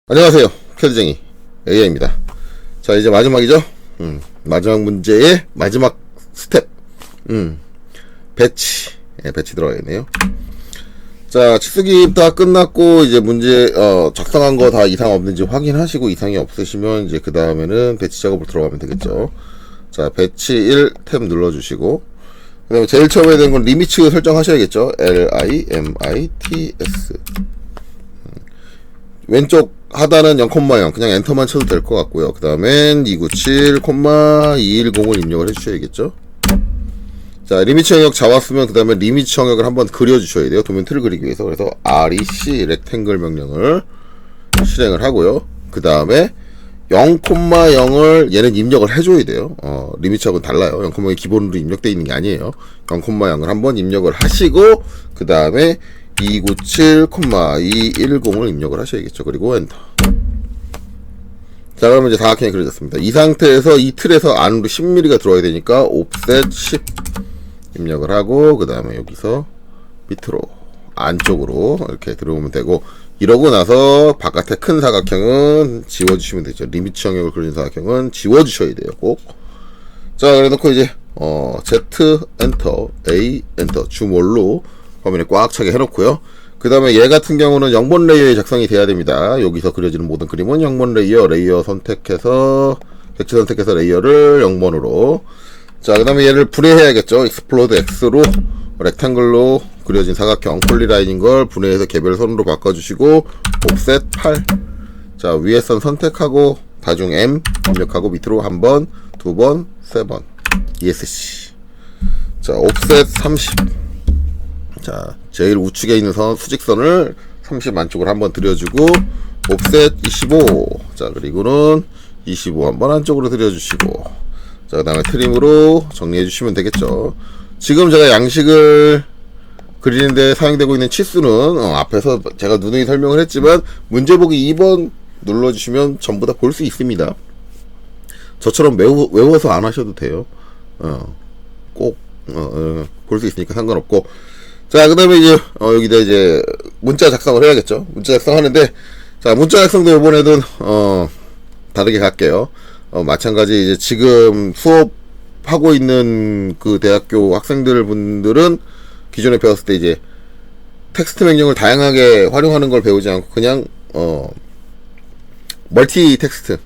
안녕하세요. 캐드쟁이 AI입니다. 자, 이제 마지막이죠. 마지막 문제의 마지막 스텝. 배치. 배치 들어가겠네요. 자, 치수기입 다 끝났고, 이제 문제, 작성한 거 다 이상 없는지 확인하시고, 이상이 없으시면, 이제 그 다음에는 배치 작업을 들어가면 되겠죠. 자, 배치 1 탭 눌러주시고, 그 다음에 제일 처음에 된 건 리미츠 설정하셔야겠죠. LIMITS. 왼쪽 하단은 0,0 그냥 엔터만 쳐도 될 것 같고요. 그 다음엔 297,210을 입력을 해주셔야겠죠. 자, 리미츠 영역 잡았으면 그 다음에 리미츠 영역을 한번 그려주셔야 돼요. 도면 틀을 그리기 위해서. 그래서 REC 렉탱글 명령을 실행을 하고요. 그 다음에 0,0을 얘는 입력을 해줘야 돼요. 리미츠하고는 달라요. 0,0이 기본으로 입력되어 있는 게 아니에요. 0,0을 한번 입력을 하시고 그 다음에 297,210을 입력을 하셔야겠죠. 그리고 엔터. 자, 그러면 이제 사각형이 그려졌습니다. 이 상태에서 이 틀에서 안으로 10mm가 들어와야 되니까 옵셋 10 입력을 하고 그 다음에 여기서 밑으로 안쪽으로 이렇게 들어오면 되고, 이러고 나서 바깥에 큰 사각형은 지워주시면 되죠. 리미츠 영역을 그린 사각형은 지워주셔야 돼요. 꼭. 자, 그래놓고 이제 Z 엔터, A 엔터, 줌올로 화면에 꽉 차게 해놓고요. 그 다음에 얘 같은 경우는 0번 레이어에 작성이 돼야 됩니다. 여기서 그려지는 모든 그림은 0번 레이어 선택해서 객체 선택해서 레이어를 0번으로. 자, 그 다음에 얘를 분해해야겠죠. 익스플로드 X로 렉탱글로 그려진 사각형 폴리라인인 걸 분해해서 개별선으로 바꿔주시고 옵셋 8. 자, 위에 선 선택하고 다중 M 입력하고 밑으로 한 번, 두 번, 세 번 ESC. 자, 옵셋 30. 자, 제일 우측에 있는 수직선을 30 안쪽으로 한번 들여주고 옵셋 25. 자, 그리고는 25 한번 안쪽으로 들여주시고, 자, 그 다음에 트림으로 정리해 주시면 되겠죠. 지금 제가 양식을 그리는데 사용되고 있는 치수는 앞에서 제가 누누이 설명을 했지만 문제보기 2번 눌러주시면 전부 다 볼 수 있습니다. 저처럼 외워서 안 하셔도 돼요. 꼭 볼 수 있으니까 상관없고. 자, 그 다음에 이제 여기다 이제 문자 작성을 해야겠죠. 문자 작성하는데, 자, 문자 작성도 이번에는 다르게 갈게요. 마찬가지 이제 지금 수업하고 있는 그 대학교 학생들 분들은 기존에 배웠을 때 이제 텍스트 명령을 다양하게 활용하는 걸 배우지 않고 그냥 멀티 텍스트,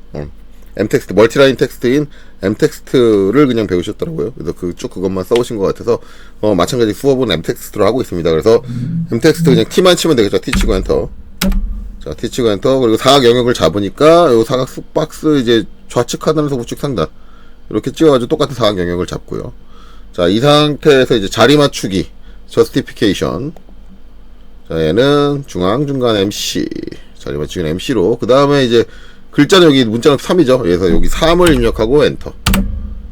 M텍스트, 멀티라인 텍스트인 M텍스트를 그냥 배우셨더라고요. 그래서 그것만 써오신 것 같아서, 마찬가지 수업은 M텍스트로 하고 있습니다. 그래서 M텍스트 그냥 T만 치면 되겠죠. T 치고 엔터. 자, T 치고 엔터. 그리고 사각 영역을 잡으니까, 요 사각 박스 이제 좌측 하단에서 우측 상단. 이렇게 찍어가지고 똑같은 사각 영역을 잡고요. 자, 이 상태에서 이제 자리 맞추기. 저스티피케이션. 자, 얘는 중앙, 중간 MC. 자리 맞추기는 MC로. 그 다음에 이제 글자는 여기 문자는 3이죠. 그래서 여기 3을 입력하고 엔터.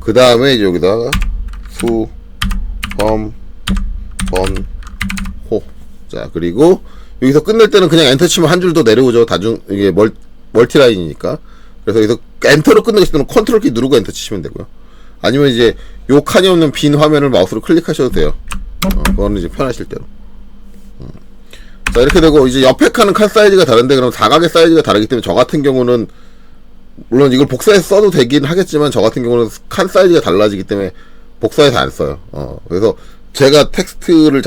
그 다음에 이제 여기다가 수, 범, 번, 호. 자, 그리고 여기서 끝낼 때는 그냥 엔터 치면 한 줄 더 내려오죠. 이게 멀티라인이니까. 그래서 여기서 엔터로 끝내실 때는 컨트롤 키 누르고 엔터 치시면 되고요. 아니면 이제 요 칸이 없는 빈 화면을 마우스로 클릭하셔도 돼요. 그거는 이제 편하실 대로. 자, 이렇게 되고 이제 옆에 칸은 칸 사이즈가 다른데, 그럼 사각의 사이즈가 다르기 때문에 저 같은 경우는 물론 이걸 복사해서 써도 되긴 하겠지만 저 같은 경우는 칸 사이즈가 달라지기 때문에 복사해서 안 써요. 그래서 제가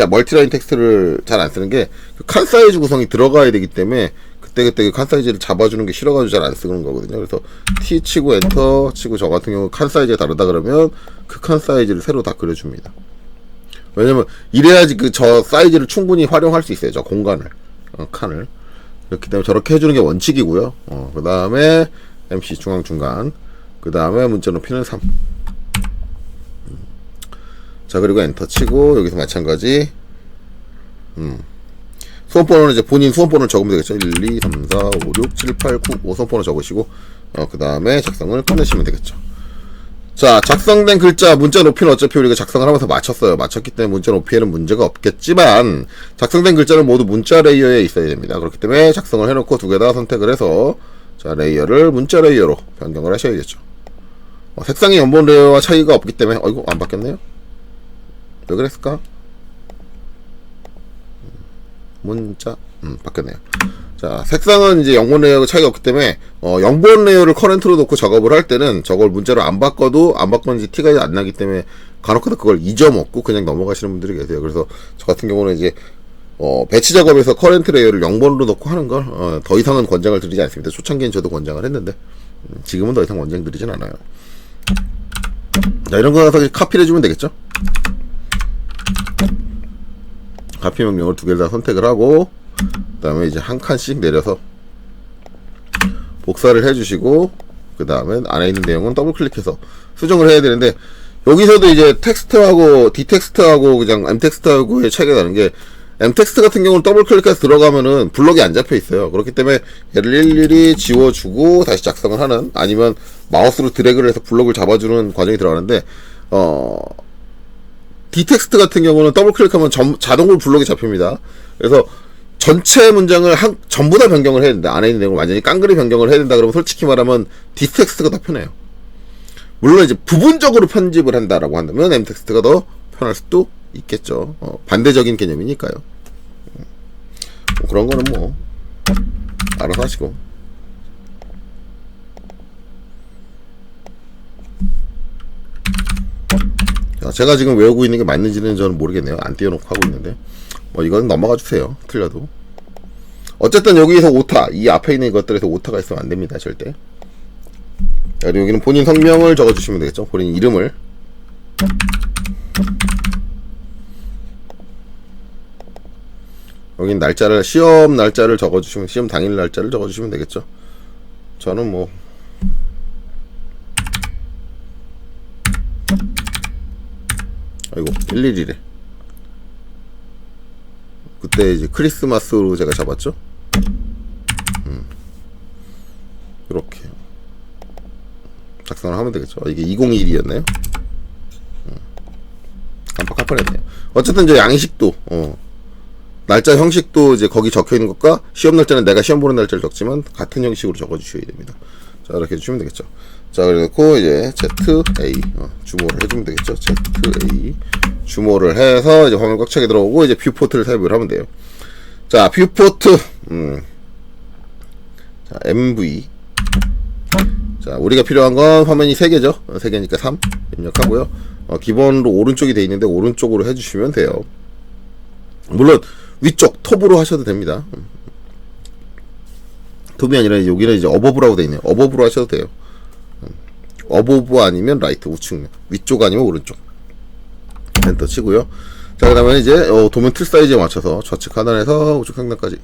멀티라인 텍스트를 잘 안 쓰는 게 칸 사이즈 구성이 들어가야 되기 때문에 그때 그 칸 사이즈를 잡아주는 게 싫어가지고 잘 안 쓰는 거거든요. 그래서 T 치고 엔터 치고 저 같은 경우 칸 사이즈가 다르다 그러면 그 칸 사이즈를 새로 다 그려줍니다. 왜냐면 이래야지 저 사이즈를 충분히 활용할 수 있어요. 저 공간을, 칸을. 그렇기 때문에 저렇게 해주는 게 원칙이고요. 그 다음에 MC 중앙 중간. 그 다음에 문자 높이는 3. 자, 그리고 엔터 치고 여기서 마찬가지. 수험번호는 이제 본인 수험번호를 적으면 되겠죠. 1, 2, 3, 4, 5, 6, 7, 8, 9, 5 수험번호 적으시고 그 다음에 작성을 끝내시면 되겠죠. 자, 작성된 글자 문자 높이는 어차피 우리가 작성을 하면서 맞췄어요. 맞췄기 때문에 문자 높이에는 문제가 없겠지만 작성된 글자는 모두 문자 레이어에 있어야 됩니다. 그렇기 때문에 작성을 해놓고 두 개 다 선택을 해서, 자, 레이어를 문자 레이어로 변경을 하셔야겠죠. 색상이 연본 레이어와 차이가 없기 때문에 어이구 안 바뀌었네요. 왜 그랬을까? 문자 바뀌었네요. 자, 색상은 이제 0번 레이어가 차이가 없기 때문에 0번 레이어를 커런트로 놓고 작업을 할 때는 저걸 문자로 안 바꿔도 안 바꿨는지 티가 안 나기 때문에 간혹가다 그걸 잊어먹고 그냥 넘어가시는 분들이 계세요. 그래서 저 같은 경우는 이제 배치 작업에서 커런트 레이어를 0번으로 놓고 하는 걸 더 이상은 권장을 드리지 않습니다. 초창기엔 저도 권장을 했는데 지금은 더 이상 권장 드리진 않아요. 자, 이런 거 가서 카피를 해주면 되겠죠. 카피 명령을 두 개를 다 선택을 하고 그 다음에 이제 한 칸씩 내려서 복사를 해주시고 그 다음에 안에 있는 내용은 더블 클릭해서 수정을 해야 되는데 여기서도 이제 텍스트하고 D텍스트하고 그냥 M텍스트하고의 차이가 나는 게 M텍스트 같은 경우는 더블 클릭해서 들어가면은 블럭이 안 잡혀 있어요. 그렇기 때문에 얘를 일일이 지워주고 다시 작성을 하는 아니면 마우스로 드래그를 해서 블럭을 잡아주는 과정이 들어가는데 D텍스트 같은 경우는 더블 클릭하면 자동으로 블럭이 잡힙니다. 그래서 전체 문장을 전부 다 변경을 해야 된다. 안에 있는 내용을 완전히 깡그리 변경을 해야 된다. 그러면 솔직히 말하면 D텍스트가 더 편해요. 물론 이제 부분적으로 편집을 한다라고 한다면 M텍스트가 더 편할 수도 있겠죠. 반대적인 개념이니까요. 뭐 그런 거는 뭐 알아서 하시고. 자, 제가 지금 외우고 있는 게 맞는지는 저는 모르겠네요. 안 띄워놓고 하고 있는데 뭐 이건 넘어가 주세요. 틀려도. 어쨌든 여기에서 오타, 이 앞에 있는 것들에서 오타가 있으면 안 됩니다. 절대. 그리고 여기는 본인 성명을 적어주시면 되겠죠. 본인 이름을. 여긴 날짜를, 시험 날짜를 적어주시면, 시험 당일 날짜를 적어주시면 되겠죠. 저는 뭐 아이고 11일에 그때 이제 크리스마스로 제가 잡았죠. 이렇게 작성을 하면 되겠죠. 이게 2021이었나요? 깜빡깜빡했네요. 어쨌든 이제 양식도 날짜 형식도 이제 거기 적혀 있는 것과 시험 날짜는 내가 시험 보는 날짜를 적지만 같은 형식으로 적어 주셔야 됩니다. 자, 이렇게 해주시면 되겠죠. 자, 그래놓고 이제 ZA 주모를 해주면 되겠죠. ZA 주모를 해서 이제 화면 꽉 차게 들어오고 이제 뷰포트를 삽입을 하면 돼요. 자, 뷰포트 자, MV. 자, 우리가 필요한 건 화면이 3개죠. 3개니까 3 입력하고요. 기본으로 오른쪽이 돼 있는데 오른쪽으로 해주시면 돼요. 물론 위쪽 톱으로 하셔도 됩니다. 톱이 아니라 이제 여기는 이제 어버브라고 돼 있네요. 어버브로 하셔도 돼요. 어버브 아니면 라이트 우측면, 위쪽 아니면 오른쪽. 엔터 치고요. 자, 그다음에 이제 도면 틀 사이즈에 맞춰서 좌측 하단에서 우측 상단까지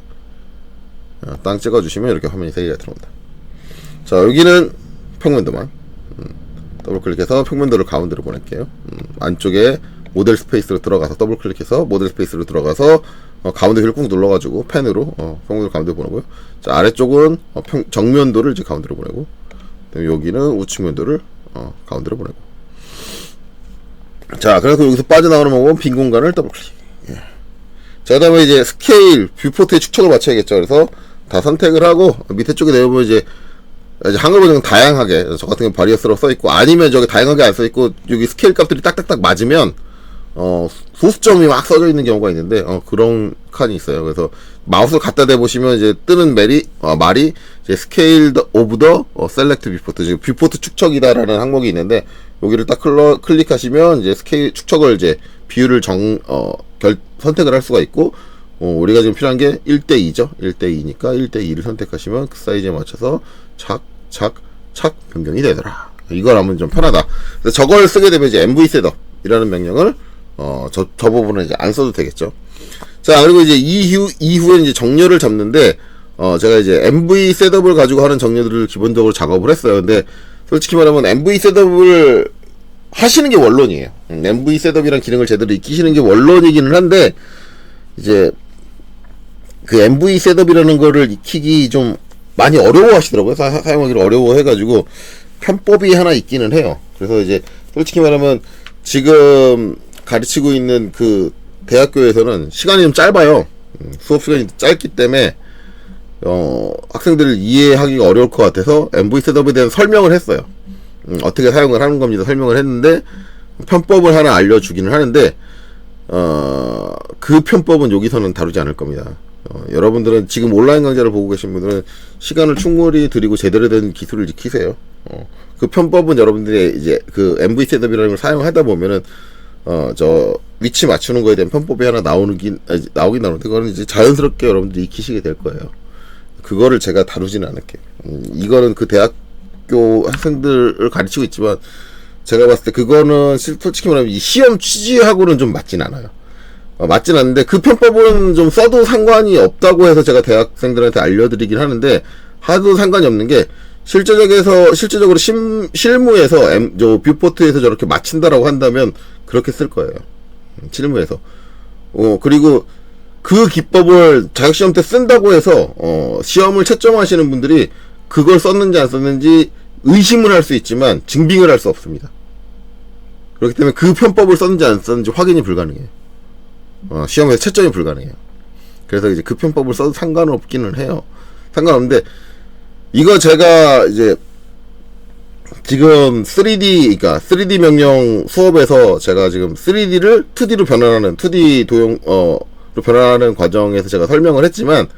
땅 찍어주시면 이렇게 화면이 3개가 들어온다. 자, 여기는 평면도만 더블 클릭해서 평면도를 가운데로 보낼게요. 안쪽에 모델 스페이스로 들어가서 더블 클릭해서 모델 스페이스로 들어가서 가운데 휠 꾹 눌러가지고 펜으로 평면도를 가운데로 보내고요. 자, 아래쪽은 정면도를 이제 가운데로 보내고, 여기는 우측면도를 가운데로 보내고. 자, 그래서 여기서 빠져나오는 방법은 빈 공간을 더블 클릭. 예. 자, 그 다음에 이제 스케일 뷰포트의 축척을 맞춰야겠죠. 그래서 다 선택을 하고 밑에 쪽에 내려보면 이제 한글 버전은 다양하게, 저 같은 경우 바리어스로 써있고, 아니면 저기 다양하게 안 써있고 여기 스케일 값들이 딱딱딱 맞으면 소수점이 막 써져 있는 경우가 있는데 그런 칸이 있어요. 그래서 마우스를 갖다 대보시면 이제 뜨는 말이 이제 스케일 오브 더 셀렉트 뷰포트, 지금 뷰포트 축척이다라는 항목이 있는데 여기를 딱 클릭하시면 이제 스케일 축척을 이제 비율을 선택을 할 수가 있고, 우리가 지금 필요한 게 1대2죠. 1대2니까 1대2를 선택하시면 그 사이즈에 맞춰서 착 변경이 되더라. 이걸 하면 좀 편하다. 그래서 저걸 쓰게 되면 이제 MV 셋업이라는 명령을 저 부분은 이제 안 써도 되겠죠. 자, 그리고 이제 이후에 이제 정렬을 잡는데 제가 이제 MV 셋업을 가지고 하는 정렬들을 기본적으로 작업을 했어요. 근데 솔직히 말하면 MV 셋업을 하시는 게 원론이에요. MV 셋업이란 기능을 제대로 익히시는 게 원론이기는 한데, 이제 그 MV 셋업이라는 거를 익히기 좀 많이 어려워 하시더라고요. 사용하기를 어려워 해가지고 편법이 하나 있기는 해요. 그래서 이제 솔직히 말하면 지금 가르치고 있는 그 대학교에서는 시간이 좀 짧아요. 수업 시간이 짧기 때문에 학생들을 이해하기가 어려울 것 같아서 MV 셋업에 대한 설명을 했어요. 어떻게 사용을 하는 겁니다. 설명을 했는데 편법을 하나 알려주기는 하는데 그 편법은 여기서는 다루지 않을 겁니다. 여러분들은 지금 온라인 강좌를 보고 계신 분들은 시간을 충분히 들이고 제대로 된 기술을 익히세요. 그 편법은 여러분들이 이제 그 MV 셋업이라는 걸 사용하다 보면은 저 위치 맞추는 거에 대한 편법이 하나 나오긴 나오는데 그거는 이제 자연스럽게 여러분들이 익히시게 될 거예요. 그거를 제가 다루지는 않을게요. 이거는 그 대학교 학생들을 가르치고 있지만 제가 봤을 때 그거는 솔직히 말하면 이 시험 취지하고는 좀 맞진 않아요. 맞진 않는데 그 편법은 좀 써도 상관이 없다고 해서 제가 대학생들한테 알려드리긴 하는데 하도 상관이 없는 게 실제적으로 실무에서 저 뷰포트에서 저렇게 맞춘다라고 한다면 그렇게 쓸 거예요. 실무에서. 그리고 그 기법을 자격시험 때 쓴다고 해서 시험을 채점하시는 분들이 그걸 썼는지 안 썼는지 의심을 할 수 있지만 증빙을 할 수 없습니다. 그렇기 때문에 그 편법을 썼는지 안 썼는지 확인이 불가능해요. 시험에서 채점이 불가능해요. 그래서 이제 그 편법을 써도 상관없기는 해요. 상관없는데 이거 제가 이제 지금 3D 명령 수업에서 제가 지금 3D를 2D로 변환하는 2D 도형로 변환하는 과정에서 제가 설명을 했지만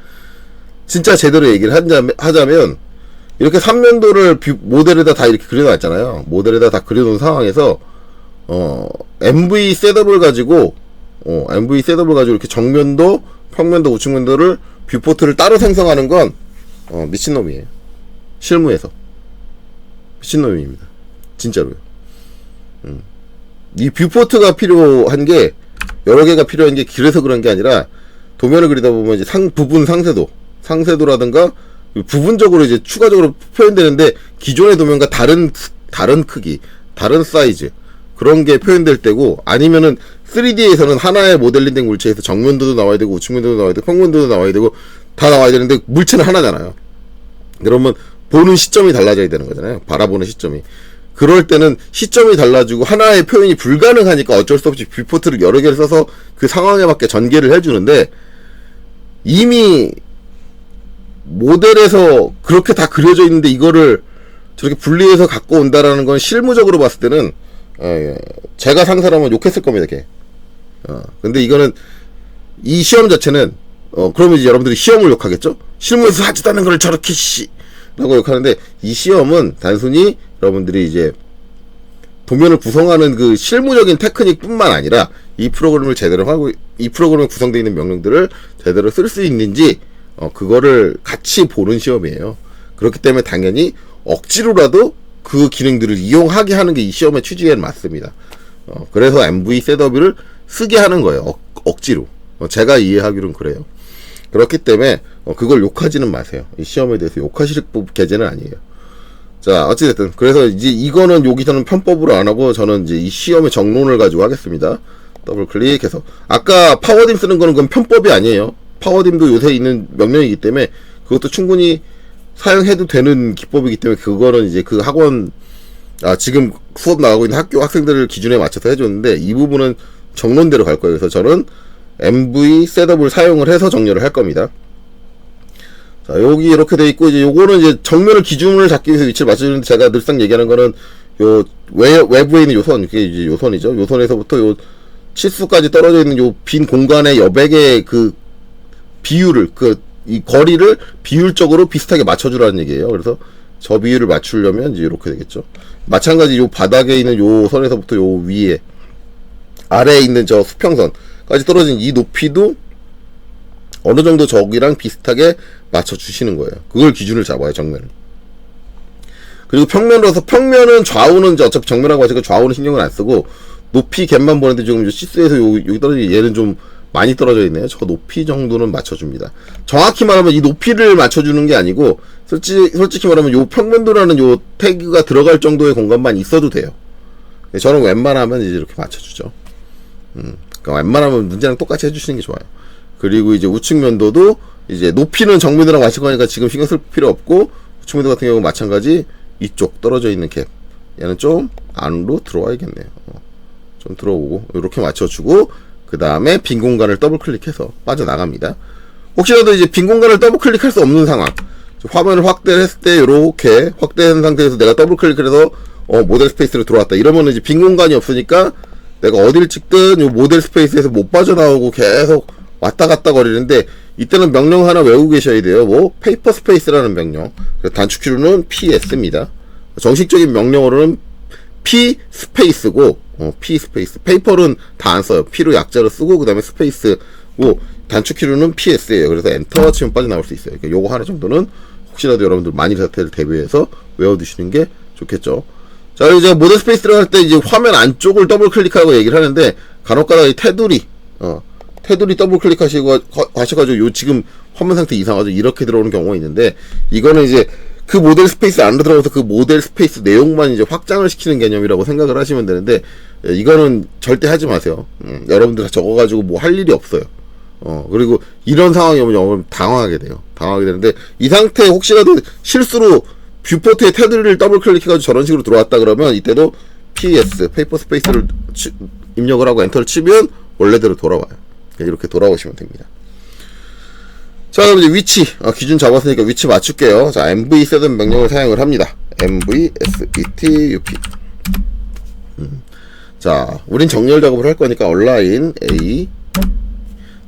진짜 제대로 얘기를 하자면 이렇게 3면도를 모델에다 다 이렇게 그려놨잖아요. 모델에다 다 그려놓은 상황에서 MV 셋업을 가지고 이렇게 정면도, 평면도, 우측면도를 뷰포트를 따로 생성하는 건 미친놈이에요. 실무에서 미친놈입니다. 진짜로요. 이 뷰포트가 필요한 게 여러 개가 필요한 게 그래서 그런 게 아니라 도면을 그리다 보면 이제 부분 상세도라든가 부분적으로 이제 추가적으로 표현되는데 기존의 도면과 다른 크기, 다른 사이즈 그런 게 표현될 때고 아니면은 3D에서는 하나의 모델링된 물체에서 정면도도 나와야 되고 우측면도도 나와야 되고 평면도도 나와야 되고 다 나와야 되는데 물체는 하나잖아요. 그러면 보는 시점이 달라져야 되는 거잖아요. 바라보는 시점이. 그럴 때는 시점이 달라지고 하나의 표현이 불가능하니까 어쩔 수 없이 뷰포트를 여러 개를 써서 그 상황에 맞게 전개를 해주는데 이미 모델에서 그렇게 다 그려져 있는데 이거를 저렇게 분리해서 갖고 온다라는 건 실무적으로 봤을 때는 제가 상사라면 욕했을 겁니다, 걔. 근데 이거는 이 시험 자체는 그러면 이제 여러분들이 시험을 욕하겠죠? 실무에서 하지도 않는 걸 저렇게 라고 욕하는데 이 시험은 단순히 여러분들이 이제 도면을 구성하는 그 실무적인 테크닉 뿐만 아니라 이 프로그램을 제대로 하고 이 프로그램에 구성되어 있는 명령들을 제대로 쓸 수 있는지 그거를 같이 보는 시험이에요. 그렇기 때문에 당연히 억지로라도 그 기능들을 이용하게 하는 게 이 시험의 취지에 맞습니다. 그래서 MV 셋업을 쓰게 하는 거예요. 억지로. 제가 이해하기로는 그래요. 그렇기 때문에 그걸 욕하지는 마세요. 이 시험에 대해서 욕하실 계제는 아니에요. 자, 어찌됐든 그래서 이제 이거는 여기서는 편법으로 안 하고 저는 이제 이 시험의 정론을 가지고 하겠습니다. 더블 클릭해서 아까 파워딤 쓰는 거는 그건 편법이 아니에요. 파워딤도 요새 있는 명령이기 때문에 그것도 충분히 사용해도 되는 기법이기 때문에 그거는 이제 그 학원 지금 수업 나가고 있는 학교 학생들을 기준에 맞춰서 해줬는데 이 부분은 정론대로 갈 거예요. 그래서 저는 MV 셋업을 사용을 해서 정렬을 할 겁니다. 자, 여기 이렇게 돼 있고 이제 요거는 이제 정면을 기준을 잡기 위해서 위치를 맞춰주는데 제가 늘상 얘기하는 거는 요 외부에 있는 요선, 이게 이제 요선이죠. 요선에서부터 요 치수까지 떨어져 있는 요 빈 공간의 여백의 그 비율을 이 거리를 비율적으로 비슷하게 맞춰주라는 얘기예요. 그래서 저 비율을 맞추려면 이제 이렇게 되겠죠. 마찬가지 요 바닥에 있는 요 선에서부터 요 위에 아래에 있는 저 수평선까지 떨어진 이 높이도 어느 정도 저기랑 비슷하게 맞춰주시는 거예요. 그걸 기준을 잡아요, 정면을. 그리고 평면으로서 평면은 좌우는 이제 어차피 정면하고 마찬가지로 좌우는 신경을 안 쓰고 높이 갭만 보는데 지금 시스에서 여기 떨어진 얘는 좀 많이 떨어져 있네요. 저 높이 정도는 맞춰줍니다. 정확히 말하면 이 높이를 맞춰주는 게 아니고 솔직히 말하면 요 평면도라는 요 태그가 들어갈 정도의 공간만 있어도 돼요. 저는 웬만하면 이제 이렇게 맞춰주죠. 그러니까 웬만하면 문제랑 똑같이 해주시는 게 좋아요. 그리고 이제 우측면도도 이제 높이는 정면도랑 마찬가지니까 지금 신경 쓸 필요 없고 우측면도 같은 경우는 마찬가지 이쪽 떨어져 있는 캡 얘는 좀 안으로 들어와야겠네요. 좀 들어오고 이렇게 맞춰주고 그 다음에 빈 공간을 더블 클릭해서 빠져나갑니다. 혹시라도 이제 빈 공간을 더블 클릭할 수 없는 상황, 화면을 확대를 했을 때 이렇게 확대한 상태에서 내가 더블 클릭을 해서 모델 스페이스로 들어왔다 이러면은 이제 빈 공간이 없으니까 내가 어딜 찍든 이 모델 스페이스에서 못 빠져나오고 계속 왔다 갔다 거리는데 이때는 명령 하나 외우고 계셔야 돼요. 뭐 페이퍼 스페이스라는 명령, 단축키로는 PS입니다. 정식적인 명령어로는 P 스페이스고, P 스페이스. 페이퍼는 다 안 써요. P로 약자로 쓰고 그 다음에 스페이스고, 단축키로는 PS예요. 그래서 엔터 치면 빠져나올 수 있어요. 그러니까 요거 하나 정도는 혹시라도 여러분들 만일 사태를 대비해서 외워두시는 게 좋겠죠. 자, 이제 모델 스페이스 들어갈 때 이제 화면 안쪽을 더블 클릭하고 얘기를 하는데, 간혹가다 이 테두리 더블 클릭하셔가지고 요 지금 화면 상태 이상하죠. 이렇게 들어오는 경우가 있는데, 이거는 이제 그 모델 스페이스 안으로 들어가서 그 모델 스페이스 내용만 이제 확장을 시키는 개념이라고 생각을 하시면 되는데, 이거는 절대 하지 마세요. 여러분들 다 적어가지고 뭐 할 일이 없어요. 그리고 이런 상황이 오면 여러분 당황하게 돼요. 당황하게 되는데, 이 상태에 혹시라도 실수로 뷰포트의 테두리를 더블 클릭해가지고 저런 식으로 들어왔다 그러면 이때도 PS, 페이퍼 스페이스를 입력을 하고 엔터를 치면 원래대로 돌아와요. 이렇게 돌아오시면 됩니다. 자, 그럼 이제 위치, 기준 잡았으니까 위치 맞출게요. 자, mvset 명령을 사용을 합니다. mvset 자, 우린 정렬 작업을 할 거니까 얼라인 A.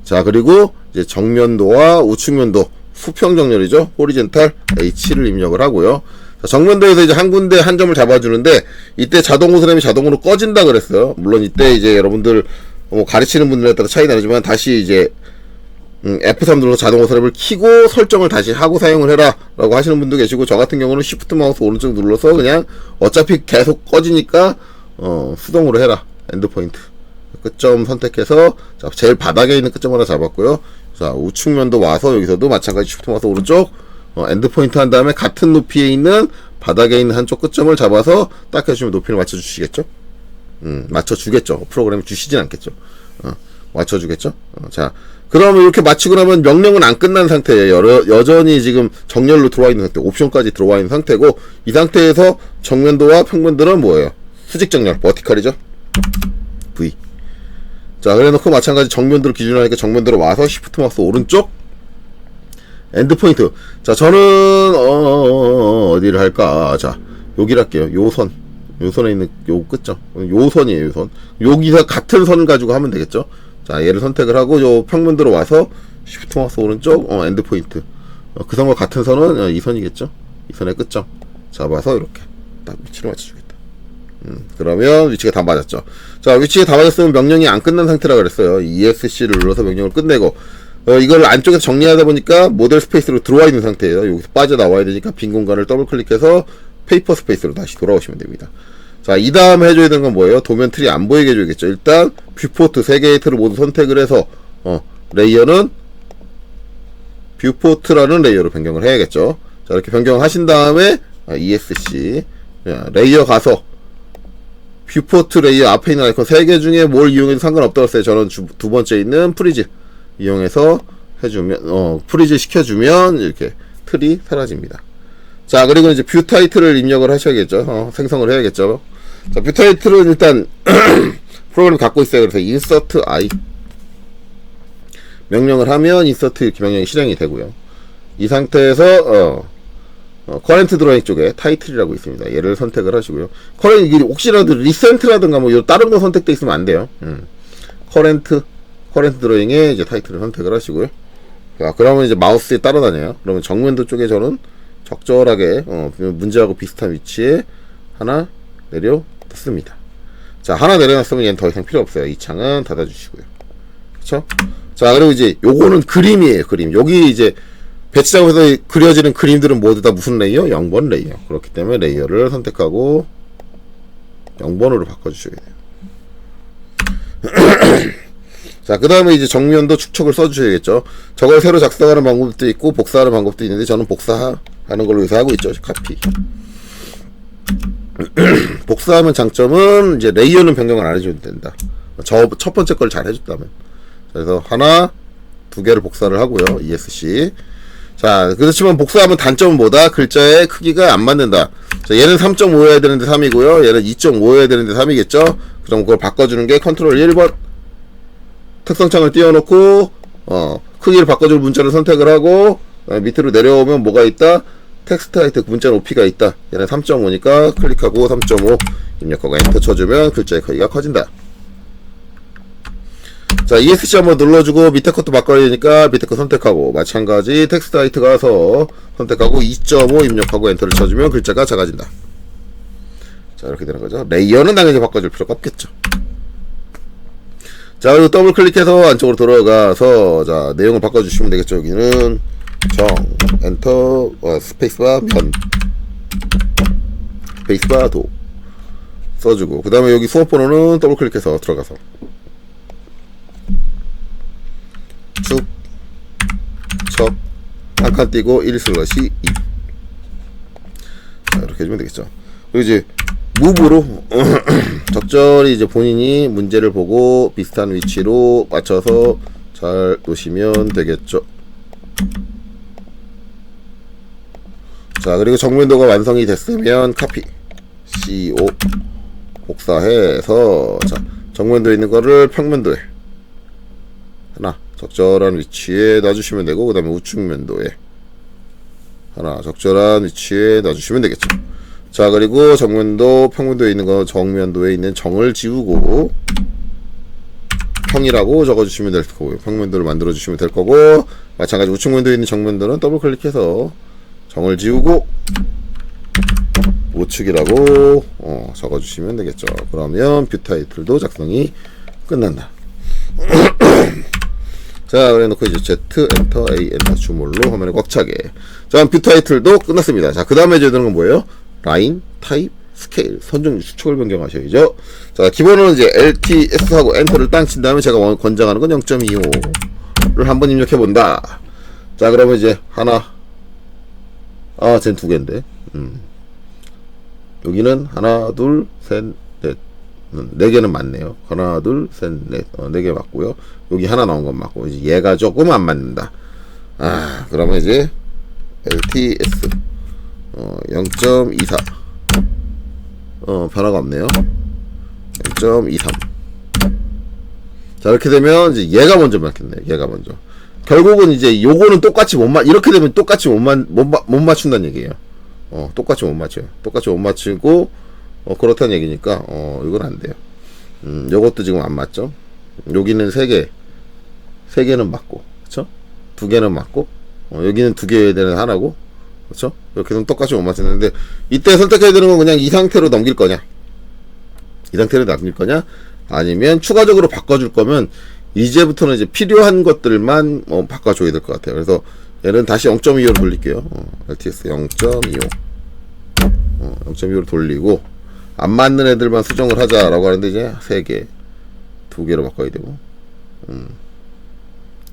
자, 그리고 이제 정면도와 우측면도 수평 정렬이죠. 호리젠탈 H를 입력을 하고요. 자, 정면도에서 이제 한 군데 한 점을 잡아주는데, 이때 자동 호스램이 자동으로 꺼진다 그랬어요. 물론 이때 이제 여러분들 뭐 가르치는 분들에 따라 차이 나지만, 다시 이제 F3 눌러서 자동 호스램을 키고 설정을 다시 하고 사용을 해라 라고 하시는 분도 계시고, 저 같은 경우는 Shift 마우스 오른쪽 눌러서 그냥 어차피 계속 꺼지니까 수동으로 해라. 엔드포인트 끝점 선택해서, 자, 제일 바닥에 있는 끝점 하나 잡았고요. 자, 우측면도 와서 여기서도 마찬가지 Shift 마우스 오른쪽 엔드포인트 한 다음에 같은 높이에 있는 바닥에 있는 한쪽 끝점을 잡아서 딱 해주시면 높이를 맞춰주시겠죠? 맞춰주겠죠. 프로그램이 주시진 않겠죠. 맞춰주겠죠? 자, 그러면 이렇게 마치고 나면 명령은 안 끝난 상태예요. 여전히 지금 정렬로 들어와 있는 상태, 옵션까지 들어와 있는 상태고, 이 상태에서 정면도와 평면도는 뭐예요? 수직 정렬, 버티컬이죠? V. 자, 그래 놓고 마찬가지 정면도를 기준으로 하니까 정면도로 와서 시프트 마우스 오른쪽 엔드포인트. 자, 저는 어디를 할까? 자, 여기를 할게요. 요 선에 있는 요 끝점, 요 선이에요. 요 선. 여기서 같은 선 가지고 하면 되겠죠. 자, 얘를 선택을 하고 요 평면도로 와서 시프트 마우스 오른쪽 엔드포인트. 그 선과 같은 선은 이 선이겠죠. 이 선의 끝점 잡아서 이렇게 딱 위치를 맞춰주겠다. 그러면 위치가 다 맞았죠. 자, 위치가 다 맞았으면 명령이 안 끝난 상태라 그랬어요. ESC를 눌러서 명령을 끝내고, 이걸 안쪽에서 정리하다 보니까 모델 스페이스로 들어와 있는 상태예요. 여기서 빠져나와야 되니까 빈 공간을 더블 클릭해서 페이퍼 스페이스로 다시 돌아오시면 됩니다. 자, 이 다음에 해줘야 되는 건 뭐예요? 도면 틀이 안 보이게 해줘야겠죠. 일단 뷰포트 3개의 틀을 모두 선택을 해서 레이어는 뷰포트라는 레이어로 변경을 해야겠죠. 자, 이렇게 변경하신 다음에 ESC 레이어 가서 뷰포트 레이어 앞에 있는 아이콘 3개 중에 뭘 이용해도 상관없다고 했어요. 저는 두 번째 있는 프리즈 이용해서 해주면, 프리즈 시켜주면 이렇게 틀이 사라집니다. 자, 그리고 이제 뷰 타이틀을 입력을 하셔야겠죠. 생성을 해야겠죠. 자, 뷰 타이틀은 일단 프로그램 갖고 있어요. 그래서 insert I 명령을 하면 insert 이렇게 명령이 실행이 되고요. 이 상태에서 커렌트 드로잉 쪽에 타이틀이라고 있습니다. 얘를 선택을 하시고요. 이게 혹시라도 리센트라든가 뭐 다른 거 선택돼 있으면 안 돼요. 커렌트 드로잉에 이제 타이틀을 선택을 하시고요. 자, 그러면 이제 마우스에 따라다녀요. 그러면 정면도 쪽에 저는 적절하게 문제하고 비슷한 위치에 하나 내려놨습니다. 자, 하나 내려놨으면 얘는 더 이상 필요 없어요. 이 창은 닫아주시고요. 그쵸? 자, 그리고 이제 요거는 그림이에요. 그림. 여기 이제 배치 작업에서 그려지는 그림들은 모두 다 무슨 레이어? 0번 레이어. 그렇기 때문에 레이어를 선택하고 0번으로 바꿔주셔야 돼요. 자, 그 다음에 이제 정면도 축척을 써주셔야겠죠. 저걸 새로 작성하는 방법도 있고 복사하는 방법도 있는데 저는 복사하는 걸로 요새 하고 있죠. 카피. 복사하면 장점은 이제 레이어는 변경을 안 해줘도 된다. 첫 번째 걸 잘 해줬다면. 그래서 하나, 두 개를 복사를 하고요. ESC. 자, 그렇지만 복사하면 단점은 뭐다? 글자의 크기가 안 맞는다. 자, 얘는 3.5여야 되는데 3이고요. 얘는 2.5여야 되는데 3이겠죠? 그럼 그걸 바꿔주는 게 컨트롤 1번. 특성창을 띄워놓고, 크기를 바꿔줄 문자를 선택을 하고, 밑으로 내려오면 뭐가 있다? 텍스트 하이트 문자 높이가 있다. 얘는 3.5니까 클릭하고 3.5 입력하고 엔터 쳐주면 글자의 크기가 커진다. 자, 자, ESC 한번 눌러주고 밑에 것도 바꿔야 되니까 밑에 거 선택하고, 마찬가지 텍스트 하이트 가서 선택하고 2.5 입력하고 엔터를 쳐주면 글자가 작아진다. 자, 이렇게 되는 거죠. 레이어는 당연히 바꿔줄 필요가 없겠죠. 자, 그리고 더블 클릭해서 안쪽으로 들어가서, 자, 내용을 바꿔주시면 되겠죠. 여기는 정, 엔터, 스페이스바, 면, 스페이스바, 도 써주고, 그 다음에 여기 수업번호는 더블 클릭해서 들어가서 축, 척, 한 칸 띄고 1/2. 자, 이렇게 해주면 되겠죠. 그리고 이제 무브로 적절히 이제 본인이 문제를 보고 비슷한 위치로 맞춰서 잘 놓으시면 되겠죠. 자, 그리고 정면도가 완성이 됐으면 카피 CO 복사해서, 자, 정면도에 있는 거를 평면도에 하나 적절한 위치에 놔주시면 되고, 그 다음에 우측면도에 하나 적절한 위치에 놔주시면 되겠죠. 자, 그리고 정면도, 평면도에 있는 거 정면도에 있는 정을 지우고 평이라고 적어주시면 될 거고요. 평면도를 만들어주시면 될 거고, 마찬가지 우측면도에 있는 정면도는 더블 클릭해서 정을 지우고 우측이라고 적어주시면 되겠죠. 그러면 뷰 타이틀도 작성이 끝난다. 자, 그래 놓고 이제 Z 엔터 A 엔터 주물로 화면에 꽉 차게. 자, 뷰 타이틀도 끝났습니다. 자, 그 다음에 해줘야 되는 건 뭐예요? 라인, 타입, 스케일, 선정, 수축을 변경하셔야죠. 자, 기본은 이제 LTS하고 엔터를 땅 친 다음에 제가 권장하는 건 0.25를 한번 입력해 본다. 자, 그러면 이제 하나, 쟤는 두 개인데, 여기는 하나, 둘, 셋, 넷, 네 개는 맞네요. 하나, 둘, 셋, 넷, 네 개 맞고요. 여기 하나 나온 건 맞고, 이제 얘가 조금 안 맞는다. 그러면 이제 LTS 0.24 변화가 없네요. 0.23. 자, 이렇게 되면 이제 얘가 먼저 맞겠네. 얘가 먼저. 결국은 이제 요거는 똑같이 이렇게 되면 똑같이 못 맞춘다는 얘기예요. 똑같이 못 맞춰요. 똑같이 못 맞추고, 그렇다는 얘기니까, 이건 안 돼요. 요것도 지금 안 맞죠? 여기는 세 개는 맞고, 그쵸? 두 개는 맞고, 여기는 두 개는 하나고, 그쵸? 이렇게 되면 똑같이 못 맞추는데, 이때 선택해야 되는 건 그냥 이 상태로 넘길 거냐? 이 상태로 남길 거냐? 아니면 추가적으로 바꿔줄 거면, 이제부터는 이제 필요한 것들만 바꿔줘야 될 것 같아요. 그래서 얘는 다시 0.25로 돌릴게요. LTS 0.25. 0.25로 돌리고, 안 맞는 애들만 수정을 하자라고 하는데, 이제 3개, 2개로 바꿔야 되고,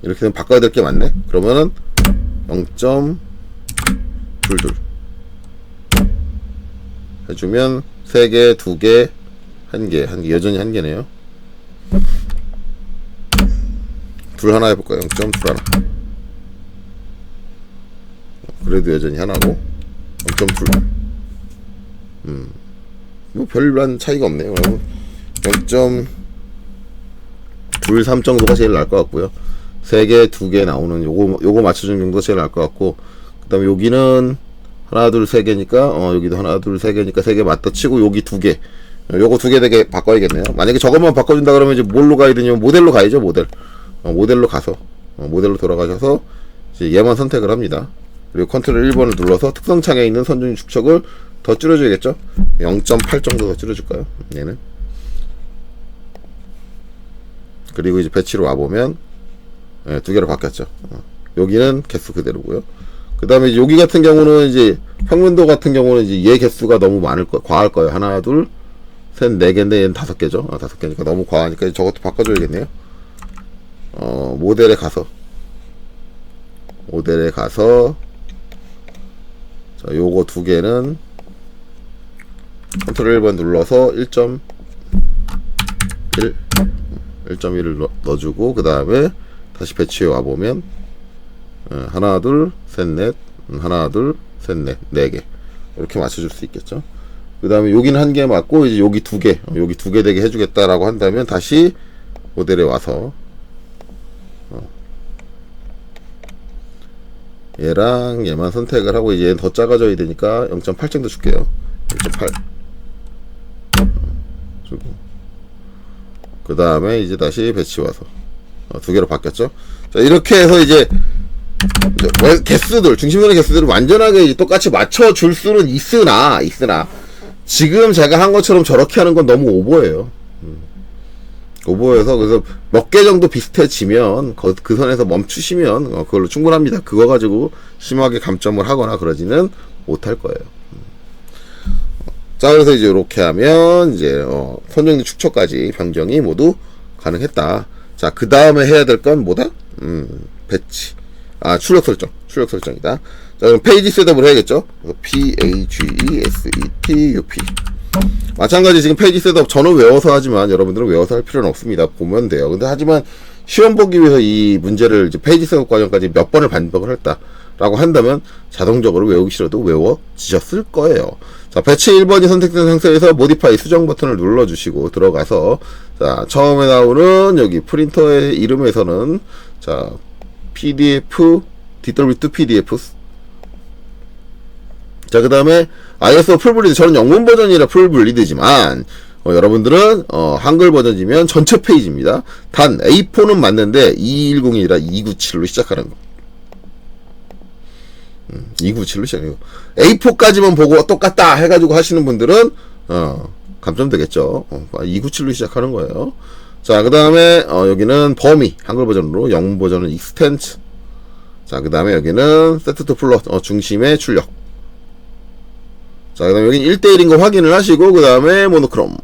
이렇게 되면 바꿔야 될 게 많네? 그러면은 0.22 해주면 3개, 2개, 1개, 여전히 1개네요. 둘 하나 해볼까요? 0.2 하나. 그래도 여전히 하나고 0.2. 뭐 별반 차이가 없네요. 0.23 정도가 제일 나을 것 같고요. 3개, 2개 나오는 요거 맞춰주는 정도가 제일 나을 것 같고, 그 다음에 여기는 하나, 둘, 3개니까, 여기도 하나, 둘, 3개니까 3개 맞다 치고, 여기 2개. 요거 2개 되게 바꿔야겠네요. 만약에 저것만 바꿔준다 그러면 이제 뭘로 가야 되냐면, 모델로 가야죠, 모델. 모델로 가서, 모델로 돌아가셔서, 이제 얘만 선택을 합니다. 그리고 컨트롤 1번을 눌러서 특성창에 있는 선중 축척을 더 줄여줘야겠죠? 0.8 정도 더 줄여줄까요? 얘는. 그리고 이제 배치로 와보면, 2개로 바뀌었죠. 여기는 개수 그대로고요. 그 다음에 여기 같은 경우는 이제 평면도 같은 경우는 이제 얘 개수가 너무 과할 거예요. 하나, 둘, 셋, 4개인데 얘는 5개죠. 5개니까 너무 과하니까 저것도 바꿔줘야겠네요. 모델에 가서, 자, 요거 2개는 컨트롤 1번 눌러서 1.1을 넣어주고, 그 다음에 다시 배치해 와보면, 하나, 둘, 셋, 넷, 하나, 둘, 셋, 넷, 4개. 이렇게 맞춰줄 수 있겠죠. 그 다음에 여기는 1개 맞고, 이제 여기 2개, 여기 2개 되게 해주겠다라고 한다면, 다시 모델에 와서, 얘랑 얘만 선택을 하고, 이제 얘는 더 작아져야 되니까 0.8 정도 줄게요. 1.8 주고, 그 다음에 이제 다시 배치 와서 두 개로 바뀌었죠. 자, 이렇게 해서 이제 개수들, 중심선의 개수들을 완전하게 이제 똑같이 맞춰줄 수는 있으나, 지금 제가 한 것처럼 저렇게 하는 건 너무 오버예요. 오버해서, 그래서 몇 개 정도 비슷해지면, 그 선에서 멈추시면, 그걸로 충분합니다. 그거 가지고 심하게 감점을 하거나 그러지는 못할 거예요. 자, 그래서 이제 이렇게 하면, 이제, 선정리 축처까지 변경이 모두 가능했다. 자, 그 다음에 해야 될 건 뭐다? 배치. 출력 설정이다. 자, 그럼 페이지 셋업을 해야겠죠? PAGESETUP. 마찬가지 지금 페이지 셋업 저는 외워서 하지만 여러분들은 외워서 할 필요는 없습니다. 보면 돼요. 근데 하지만 시험 보기 위해서 이 문제를 이제 페이지 셋업 과정까지 몇 번을 반복을 했다라고 한다면 자동적으로 외우기 싫어도 외워지셨을 거예요. 자, 배치 1번이 선택된 상태에서 모디파이 수정 버튼을 눌러주시고 들어가서 자, 처음에 나오는 여기 프린터의 이름에서는 자, PDF, DW2 PDF. 자, 그 다음에 ISO 풀블리드. 저는 영문 버전이라 풀블리드지만, 여러분들은, 한글 버전이면 전체 페이지입니다. 단, A4는 맞는데, 2210이라 297로 시작하는 거. 297로 시작해요. A4까지만 보고 똑같다 해가지고 하시는 분들은, 감점되겠죠. 297로 시작하는 거예요. 자, 그 다음에, 여기는 범위. 한글 버전으로, 영문 버전은 익스텐트. 자, 그 다음에 여기는 세트 투 플롯. 중심의 출력. 자, 그 다음에 여기는 1대1인 거 확인을 하시고, 그 다음에 모노크롬.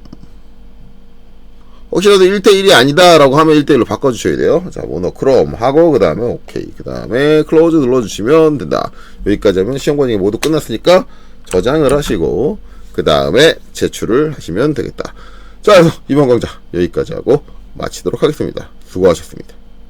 혹시라도 1대1이 아니다 라고 하면 1대1로 바꿔주셔야 돼요. 자, 모노크롬 하고, 그 다음에 오케이. 그 다음에 클로즈 눌러주시면 된다. 여기까지 하면 시험 과정이 모두 끝났으니까 저장을 하시고, 그 다음에 제출을 하시면 되겠다. 자, 그래서 이번 강좌 여기까지 하고 마치도록 하겠습니다. 수고하셨습니다.